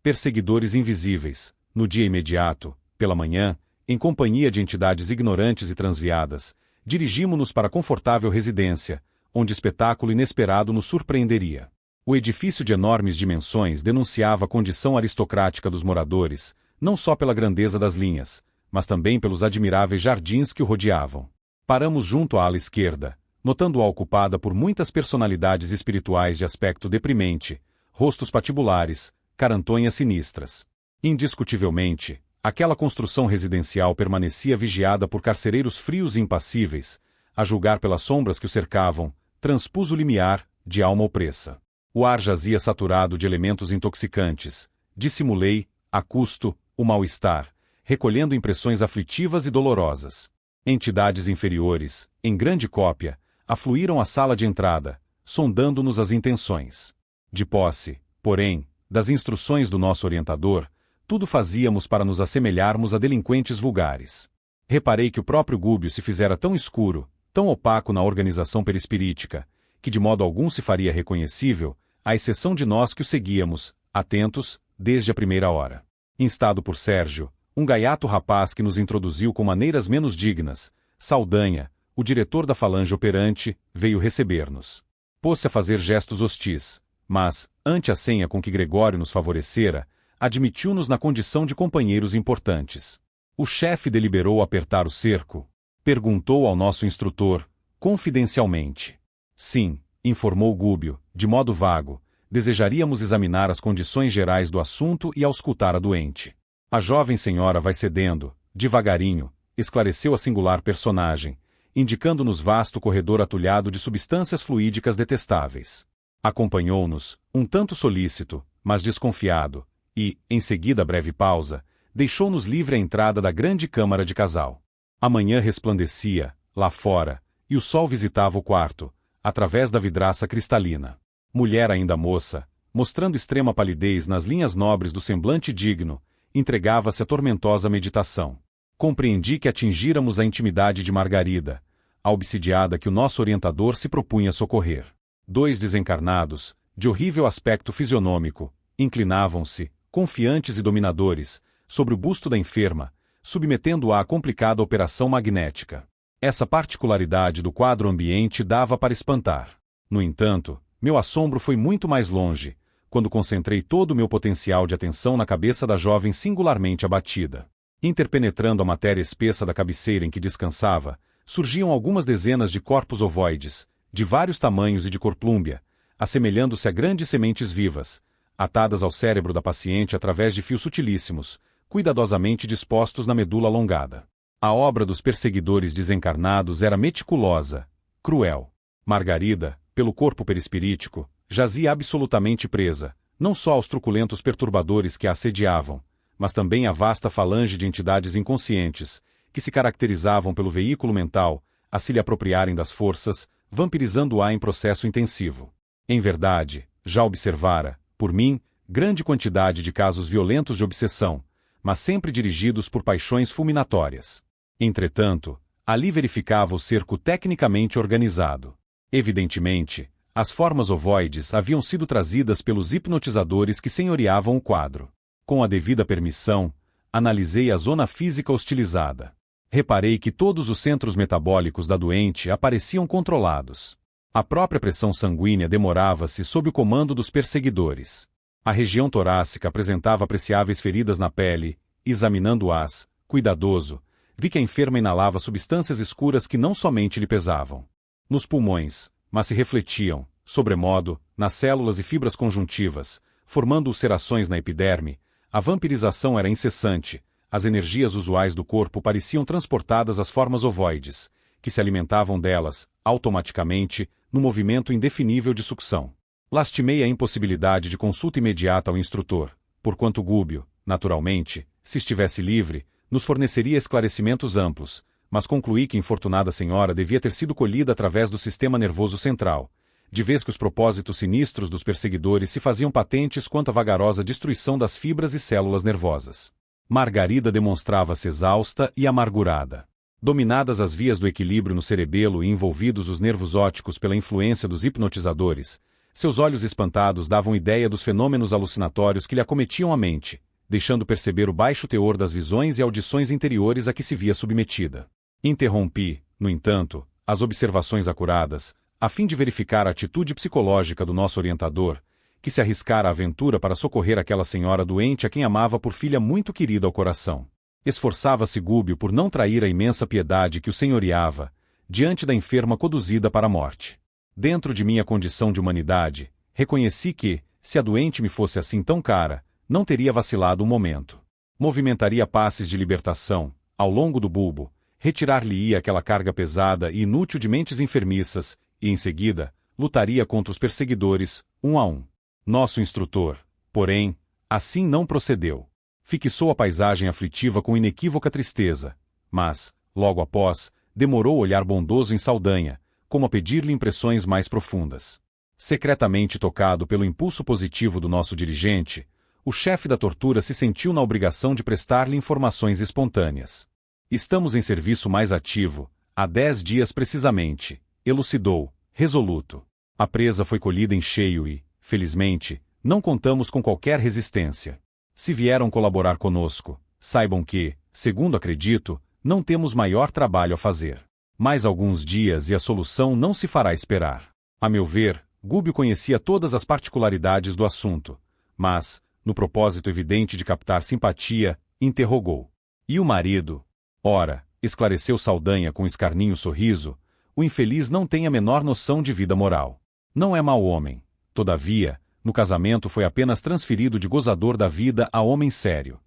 Perseguidores invisíveis, no dia imediato, pela manhã, em companhia de entidades ignorantes e transviadas, dirigimo-nos para a confortável residência, onde espetáculo inesperado nos surpreenderia. O edifício de enormes dimensões denunciava a condição aristocrática dos moradores, não só pela grandeza das linhas, mas também pelos admiráveis jardins que o rodeavam. Paramos junto à ala esquerda, notando-a ocupada por muitas personalidades espirituais de aspecto deprimente, rostos patibulares, carantonhas sinistras. Indiscutivelmente, aquela construção residencial permanecia vigiada por carcereiros frios e impassíveis, a julgar pelas sombras que o cercavam, transpus o limiar, de alma opressa. O ar jazia saturado de elementos intoxicantes. Dissimulei, a custo, o mal-estar, recolhendo impressões aflitivas e dolorosas. Entidades inferiores, em grande cópia, afluíram à sala de entrada, sondando-nos as intenções. De posse, porém, das instruções do nosso orientador, tudo fazíamos para nos assemelharmos a delinquentes vulgares. Reparei que o próprio Gúbio se fizera tão escuro, tão opaco na organização perispirítica, que de modo algum se faria reconhecível, à exceção de nós que o seguíamos, atentos, desde a primeira hora. Instado por Sérgio, um gaiato rapaz que nos introduziu com maneiras menos dignas, Saldanha, o diretor da falange operante, veio receber-nos. Pôs-se a fazer gestos hostis, mas, ante a senha com que Gregório nos favorecera, admitiu-nos na condição de companheiros importantes. O chefe deliberou apertar o cerco. Perguntou ao nosso instrutor, confidencialmente. Sim, informou Gúbio, de modo vago, desejaríamos examinar as condições gerais do assunto e auscultar a doente. A jovem senhora vai cedendo, devagarinho, esclareceu a singular personagem, indicando-nos vasto corredor atulhado de substâncias fluídicas detestáveis. Acompanhou-nos, um tanto solícito, mas desconfiado, e, em seguida breve pausa, deixou-nos livre a entrada da grande câmara de casal. A manhã resplandecia, lá fora, e o sol visitava o quarto, através da vidraça cristalina. Mulher ainda moça, mostrando extrema palidez nas linhas nobres do semblante digno, entregava-se à tormentosa meditação. Compreendi que atingíramos a intimidade de Margarida, a obsidiada que o nosso orientador se propunha socorrer. Dois desencarnados, de horrível aspecto fisionômico, inclinavam-se, confiantes e dominadores, sobre o busto da enferma, submetendo-a à complicada operação magnética. Essa particularidade do quadro ambiente dava para espantar. No entanto, meu assombro foi muito mais longe, quando concentrei todo o meu potencial de atenção na cabeça da jovem singularmente abatida. Interpenetrando a matéria espessa da cabeceira em que descansava, surgiam algumas dezenas de corpos ovoides, de vários tamanhos e de cor plúmbea, assemelhando-se a grandes sementes vivas, atadas ao cérebro da paciente através de fios sutilíssimos, cuidadosamente dispostos na medula alongada. A obra dos perseguidores desencarnados era meticulosa, cruel. Margarida, pelo corpo perispirítico, jazia absolutamente presa, não só aos truculentos perturbadores que a assediavam, mas também à vasta falange de entidades inconscientes, que se caracterizavam pelo veículo mental, a se lhe apropriarem das forças, vampirizando-a em processo intensivo. Em verdade, já observara, por mim, grande quantidade de casos violentos de obsessão, mas sempre dirigidos por paixões fulminatórias. Entretanto, ali verificava o cerco tecnicamente organizado. Evidentemente, as formas ovoides haviam sido trazidas pelos hipnotizadores que senhoreavam o quadro. Com a devida permissão, analisei a zona física hostilizada. Reparei que todos os centros metabólicos da doente apareciam controlados. A própria pressão sanguínea demorava-se sob o comando dos perseguidores. A região torácica apresentava apreciáveis feridas na pele. Examinando-as, cuidadoso, vi que a enferma inalava substâncias escuras que não somente lhe pesavam nos pulmões, mas se refletiam, sobremodo, nas células e fibras conjuntivas, formando ulcerações na epiderme. A vampirização era incessante. As energias usuais do corpo pareciam transportadas às formas ovoides, que se alimentavam delas, automaticamente, no movimento indefinível de sucção. Lastimei a impossibilidade de consulta imediata ao instrutor, porquanto Gúbio, naturalmente, se estivesse livre, nos forneceria esclarecimentos amplos, mas concluí que a infortunada senhora devia ter sido colhida através do sistema nervoso central, de vez que os propósitos sinistros dos perseguidores se faziam patentes quanto à vagarosa destruição das fibras e células nervosas. Margarida demonstrava-se exausta e amargurada. Dominadas as vias do equilíbrio no cerebelo e envolvidos os nervos ópticos pela influência dos hipnotizadores, Seus olhos espantados davam ideia dos fenômenos alucinatórios que lhe acometiam a mente, deixando perceber o baixo teor das visões e audições interiores a que se via submetida. Interrompi, no entanto, as observações acuradas, a fim de verificar a atitude psicológica do nosso orientador, que se arriscara à aventura para socorrer aquela senhora doente a quem amava por filha muito querida ao coração. Esforçava-se Gúbio por não trair a imensa piedade que o senhoreava, diante da enferma conduzida para a morte. Dentro de minha condição de humanidade, reconheci que, se a doente me fosse assim tão cara, não teria vacilado um momento. Movimentaria passes de libertação, ao longo do bulbo, retirar-lhe-ia aquela carga pesada e inútil de mentes enfermiças, e, em seguida, lutaria contra os perseguidores, um a um. Nosso instrutor, porém, assim não procedeu. Fixou a paisagem aflitiva com inequívoca tristeza, mas, logo após, demorou o olhar bondoso em Saldanha, como a pedir-lhe impressões mais profundas. Secretamente tocado pelo impulso positivo do nosso dirigente, o chefe da tortura se sentiu na obrigação de prestar-lhe informações espontâneas. Estamos em serviço mais ativo, há 10 dias precisamente, elucidou, resoluto. A presa foi colhida em cheio e, felizmente, não contamos com qualquer resistência. Se vieram colaborar conosco, saibam que, segundo acredito, não temos maior trabalho a fazer. Mais alguns dias e a solução não se fará esperar. A meu ver, Gúbio conhecia todas as particularidades do assunto, mas, no propósito evidente de captar simpatia, interrogou. E o marido? Ora, esclareceu Saldanha com escarninho sorriso, o infeliz não tem a menor noção de vida moral. Não é mau homem. Todavia, no casamento foi apenas transferido de gozador da vida a homem sério.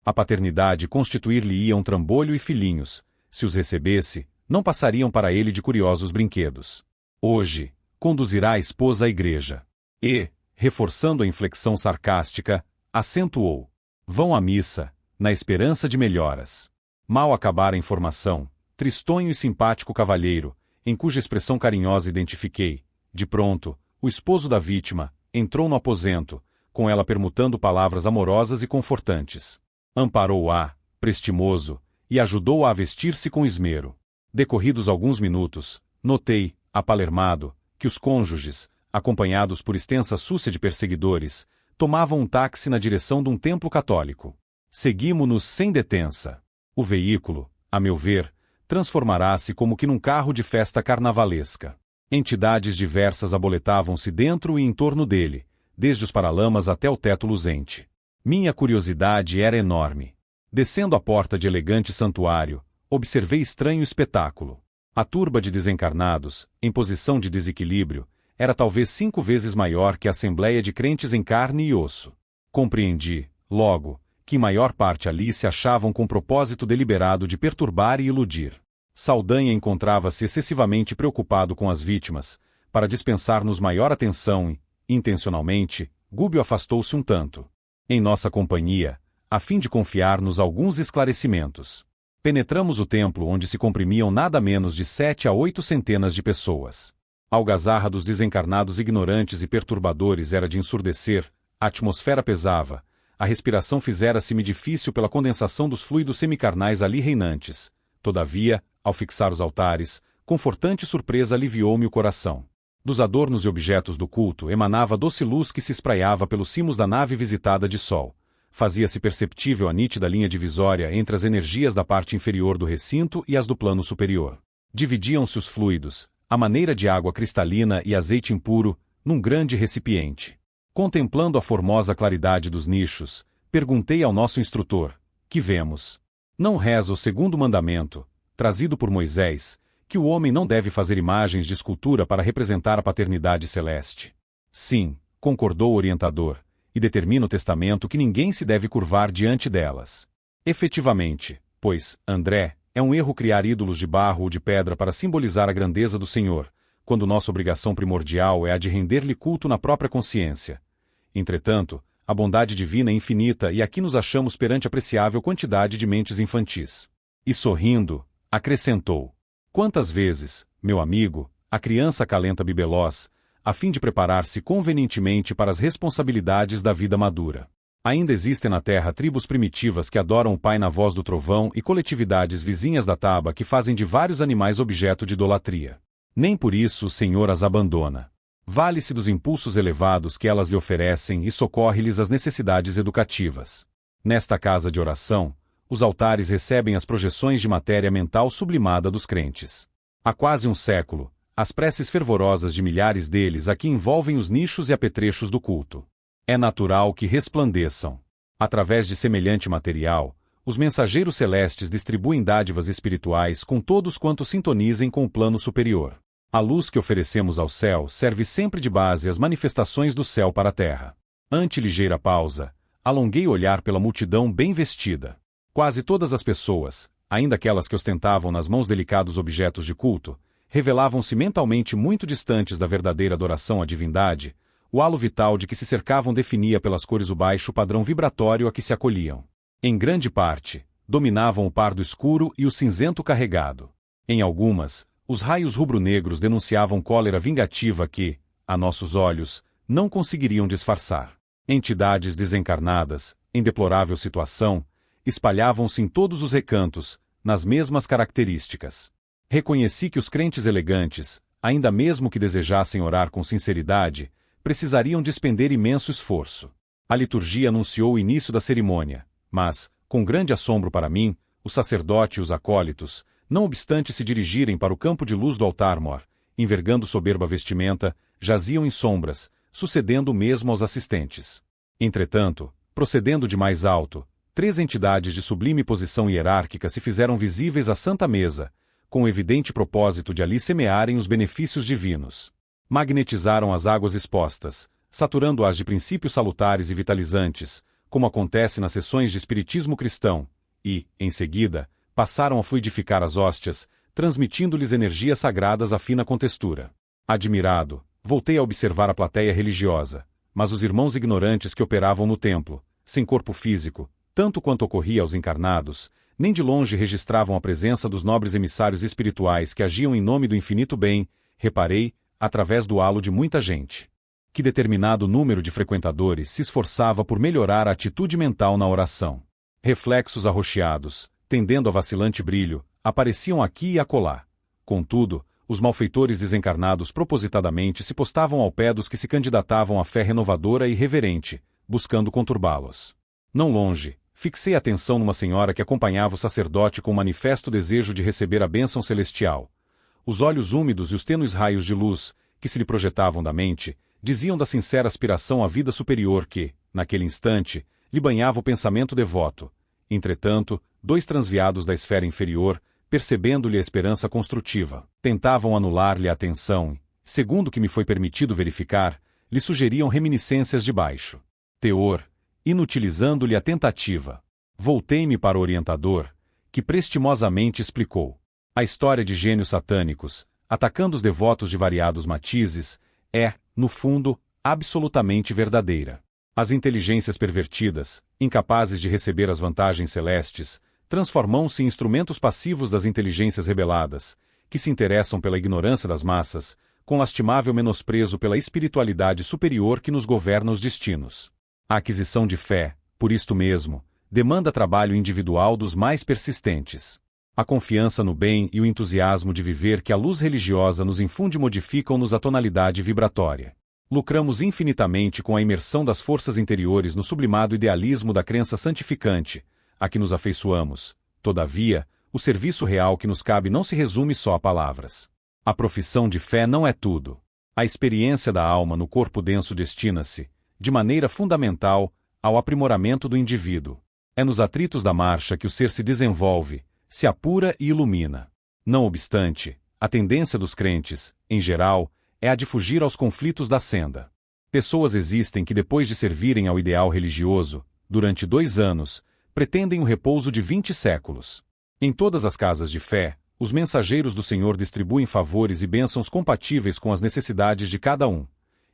A paternidade constituir-lhe-ia um trambolho e filhinhos, se os recebesse, não passariam para ele de curiosos brinquedos. Hoje, conduzirá a esposa à igreja. E, reforçando a inflexão sarcástica, acentuou. Vão à missa, na esperança de melhoras. Mal acabara a informação, tristonho e simpático cavalheiro, em cuja expressão carinhosa identifiquei, de pronto, o esposo da vítima, entrou no aposento, com ela permutando palavras amorosas e confortantes. Amparou-a, prestimoso, e ajudou-a a vestir-se com esmero. Decorridos alguns minutos, notei, apalermado, que os cônjuges, acompanhados por extensa súcia de perseguidores, tomavam um táxi na direção de um templo católico. Seguimo-nos sem detença. O veículo, a meu ver, transformará-se como que num carro de festa carnavalesca. Entidades diversas aboletavam-se dentro e em torno dele, desde os paralamas até o teto luzente. Minha curiosidade era enorme. Descendo a porta de elegante santuário, observei estranho espetáculo. A turba de desencarnados, em posição de desequilíbrio, era talvez 5 vezes maior que a assembleia de crentes em carne e osso. Compreendi, logo, que em maior parte ali se achavam com propósito deliberado de perturbar e iludir. Saldanha encontrava-se excessivamente preocupado com as vítimas, para dispensar-nos maior atenção e, intencionalmente, Gúbio afastou-se um tanto. Em nossa companhia, a fim de confiar-nos alguns esclarecimentos. Penetramos o templo onde se comprimiam nada menos de 7 a 8 centenas de pessoas. A algazarra dos desencarnados ignorantes e perturbadores era de ensurdecer, a atmosfera pesava, a respiração fizera-se-me difícil pela condensação dos fluidos semicarnais ali reinantes. Todavia, ao fixar os altares, confortante surpresa aliviou-me o coração. Dos adornos e objetos do culto emanava doce luz que se espraiava pelos cimos da nave visitada de sol. Fazia-se perceptível a nítida linha divisória entre as energias da parte inferior do recinto e as do plano superior. Dividiam-se os fluidos, à maneira de água cristalina e azeite impuro, num grande recipiente. Contemplando a formosa claridade dos nichos, perguntei ao nosso instrutor: que vemos? Não reza o segundo mandamento, trazido por Moisés, que o homem não deve fazer imagens de escultura para representar a paternidade celeste? Sim, concordou o orientador, e determina o testamento que ninguém se deve curvar diante delas. Efetivamente, pois, André, é um erro criar ídolos de barro ou de pedra para simbolizar a grandeza do Senhor, quando nossa obrigação primordial é a de render-lhe culto na própria consciência. Entretanto, a bondade divina é infinita e aqui nos achamos perante apreciável quantidade de mentes infantis. E sorrindo, acrescentou: quantas vezes, meu amigo, a criança acalenta bibelós, a fim de preparar-se convenientemente para as responsabilidades da vida madura. Ainda existem na Terra tribos primitivas que adoram o Pai na voz do trovão e coletividades vizinhas da taba que fazem de vários animais objeto de idolatria. Nem por isso o Senhor as abandona. Vale-se dos impulsos elevados que elas lhe oferecem e socorre-lhes as necessidades educativas. Nesta casa de oração, os altares recebem as projeções de matéria mental sublimada dos crentes. Há quase um século, as preces fervorosas de milhares deles aqui envolvem os nichos e apetrechos do culto. É natural que resplandeçam. Através de semelhante material, os mensageiros celestes distribuem dádivas espirituais com todos quantos sintonizem com o plano superior. A luz que oferecemos ao céu serve sempre de base às manifestações do céu para a terra. Ante ligeira pausa, alonguei o olhar pela multidão bem vestida. Quase todas as pessoas, ainda aquelas que ostentavam nas mãos delicados objetos de culto, revelavam-se mentalmente muito distantes da verdadeira adoração à divindade. O halo vital de que se cercavam definia pelas cores o baixo padrão vibratório a que se acolhiam. Em grande parte, dominavam o pardo escuro e o cinzento carregado. Em algumas, os raios rubro-negros denunciavam cólera vingativa que, a nossos olhos, não conseguiriam disfarçar. Entidades desencarnadas, em deplorável situação, espalhavam-se em todos os recantos, nas mesmas características. Reconheci que os crentes elegantes, ainda mesmo que desejassem orar com sinceridade, precisariam despender imenso esforço. A liturgia anunciou o início da cerimônia, mas, com grande assombro para mim, o sacerdote e os acólitos, não obstante se dirigirem para o campo de luz do altar-mor, envergando soberba vestimenta, jaziam em sombras, sucedendo o mesmo aos assistentes. Entretanto, procedendo de mais alto, 3 entidades de sublime posição hierárquica se fizeram visíveis à Santa Mesa, com o evidente propósito de ali semearem os benefícios divinos. Magnetizaram as águas expostas, saturando-as de princípios salutares e vitalizantes, como acontece nas sessões de espiritismo cristão, e, em seguida, passaram a fluidificar as hóstias, transmitindo-lhes energias sagradas à fina contextura. Admirado, voltei a observar a plateia religiosa, mas os irmãos ignorantes que operavam no templo, sem corpo físico, tanto quanto ocorria aos encarnados, nem de longe registravam a presença dos nobres emissários espirituais que agiam em nome do infinito bem, reparei, através do halo de muita gente. Que determinado número de frequentadores se esforçava por melhorar a atitude mental na oração. Reflexos arroxeados, tendendo a vacilante brilho, apareciam aqui e acolá. Contudo, os malfeitores desencarnados propositadamente se postavam ao pé dos que se candidatavam à fé renovadora e reverente, buscando conturbá-los. Não longe, fixei a atenção numa senhora que acompanhava o sacerdote com manifesto desejo de receber a bênção celestial. Os olhos úmidos e os tênues raios de luz, que se lhe projetavam da mente, diziam da sincera aspiração à vida superior que, naquele instante, lhe banhava o pensamento devoto. Entretanto, 2 transviados da esfera inferior, percebendo-lhe a esperança construtiva, tentavam anular-lhe a atenção e, segundo o que me foi permitido verificar, lhe sugeriam reminiscências de baixo teor, inutilizando-lhe a tentativa. Voltei-me para o orientador, que prestimosamente explicou. A história de gênios satânicos, atacando os devotos de variados matizes, é, no fundo, absolutamente verdadeira. As inteligências pervertidas, incapazes de receber as vantagens celestes, transformam-se em instrumentos passivos das inteligências rebeladas, que se interessam pela ignorância das massas, com lastimável menosprezo pela espiritualidade superior que nos governa os destinos. A aquisição de fé, por isto mesmo, demanda trabalho individual dos mais persistentes. A confiança no bem e o entusiasmo de viver que a luz religiosa nos infunde modificam-nos a tonalidade vibratória. Lucramos infinitamente com a imersão das forças interiores no sublimado idealismo da crença santificante, a que nos afeiçoamos. Todavia, o serviço real que nos cabe não se resume só a palavras. A profissão de fé não é tudo. A experiência da alma no corpo denso destina-se, de maneira fundamental, ao aprimoramento do indivíduo. É nos atritos da marcha que o ser se desenvolve, se apura e ilumina. Não obstante, a tendência dos crentes, em geral, é a de fugir aos conflitos da senda. Pessoas existem que depois de servirem ao ideal religioso, durante 2 anos, pretendem o repouso de 20 séculos. Em todas as casas de fé, os mensageiros do Senhor distribuem favores e bênçãos compatíveis com as necessidades de cada um.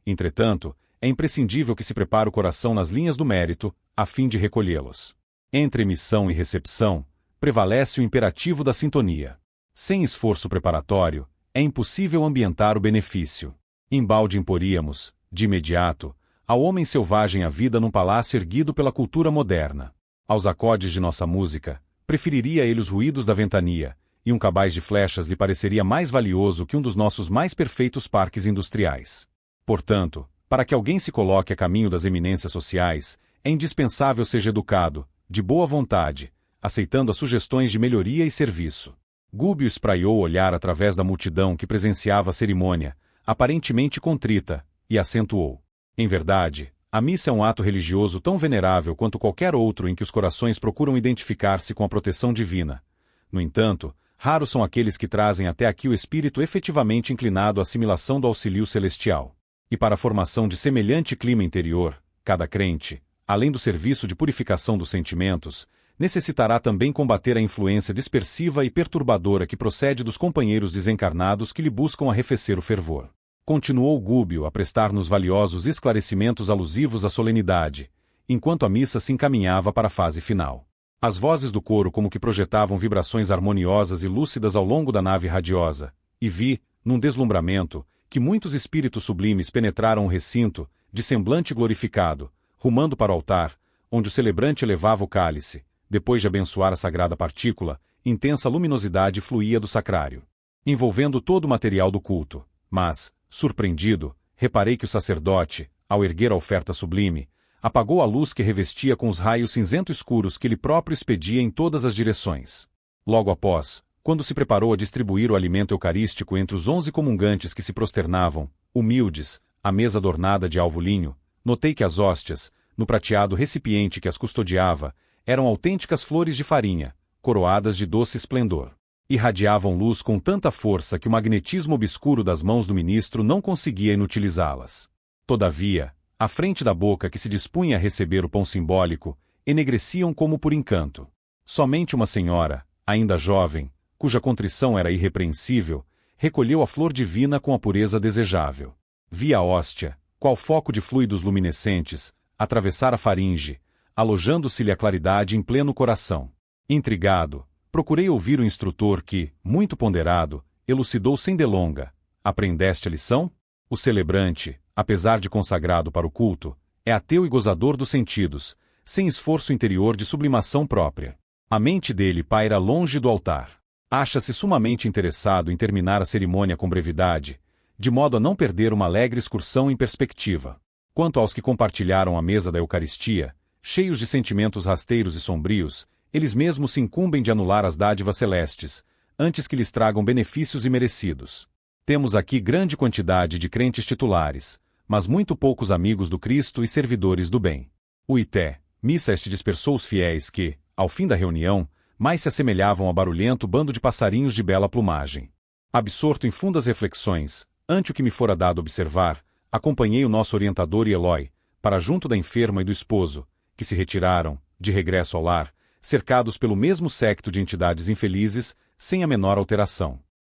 Entretanto, é imprescindível que se prepare o coração nas linhas do mérito, a fim de recolhê-los. Entre emissão e recepção, prevalece o imperativo da sintonia. Sem esforço preparatório, é impossível ambientar o benefício. Embalde imporíamos, de imediato, ao homem selvagem a vida num palácio erguido pela cultura moderna. Aos acordes de nossa música, preferiria ele os ruídos da ventania, e um cabaz de flechas lhe pareceria mais valioso que um dos nossos mais perfeitos parques industriais. Portanto, para que alguém se coloque a caminho das eminências sociais, é indispensável seja educado, de boa vontade, aceitando as sugestões de melhoria e serviço. Gúbio espraiou o olhar através da multidão que presenciava a cerimônia, aparentemente contrita, e acentuou: em verdade, a missa é um ato religioso tão venerável quanto qualquer outro em que os corações procuram identificar-se com a proteção divina. No entanto, raros são aqueles que trazem até aqui o espírito efetivamente inclinado à assimilação do auxílio celestial. E para a formação de semelhante clima interior, cada crente, além do serviço de purificação dos sentimentos, necessitará também combater a influência dispersiva e perturbadora que procede dos companheiros desencarnados que lhe buscam arrefecer o fervor. Continuou Gúbio a prestar-nos valiosos esclarecimentos alusivos à solenidade, enquanto a missa se encaminhava para a fase final. As vozes do coro como que projetavam vibrações harmoniosas e lúcidas ao longo da nave radiosa, e vi, num deslumbramento, que muitos espíritos sublimes penetraram o recinto, de semblante glorificado, rumando para o altar, onde o celebrante elevava o cálice. Depois de abençoar a sagrada partícula, intensa luminosidade fluía do sacrário, envolvendo todo o material do culto. Mas, surpreendido, reparei que o sacerdote, ao erguer a oferta sublime, apagou a luz que revestia com os raios cinzento escuros que ele próprio expedia em todas as direções. Logo após, quando se preparou a distribuir o alimento eucarístico entre os 11 comungantes que se prosternavam, humildes, à mesa adornada de alvo linho, notei que as hóstias, no prateado recipiente que as custodiava, eram autênticas flores de farinha, coroadas de doce esplendor. Irradiavam luz com tanta força que o magnetismo obscuro das mãos do ministro não conseguia inutilizá-las. Todavia, à frente da boca que se dispunha a receber o pão simbólico, enegreciam como por encanto. Somente uma senhora, ainda jovem, cuja contrição era irrepreensível, recolheu a flor divina com a pureza desejável. Vi a hóstia, qual foco de fluidos luminescentes, atravessar a faringe, alojando-se-lhe a claridade em pleno coração. Intrigado, procurei ouvir o instrutor que, muito ponderado, elucidou sem delonga: aprendeste a lição? O celebrante, apesar de consagrado para o culto, é ateu e gozador dos sentidos, sem esforço interior de sublimação própria. A mente dele paira longe do altar. Acha-se sumamente interessado em terminar a cerimônia com brevidade, de modo a não perder uma alegre excursão em perspectiva. Quanto aos que compartilharam a mesa da Eucaristia, cheios de sentimentos rasteiros e sombrios, eles mesmos se incumbem de anular as dádivas celestes, antes que lhes tragam benefícios imerecidos. Temos aqui grande quantidade de crentes titulares, mas muito poucos amigos do Cristo e servidores do bem. O ité, missa este dispersou os fiéis que, ao fim da reunião, mais se assemelhavam a barulhento bando de passarinhos de bela plumagem. Absorto em fundas reflexões, ante o que me fora dado observar, acompanhei o nosso orientador e Elói, para junto da enferma e do esposo, que se retiraram, de regresso ao lar, cercados pelo mesmo séquito de entidades infelizes, sem a menor alteração.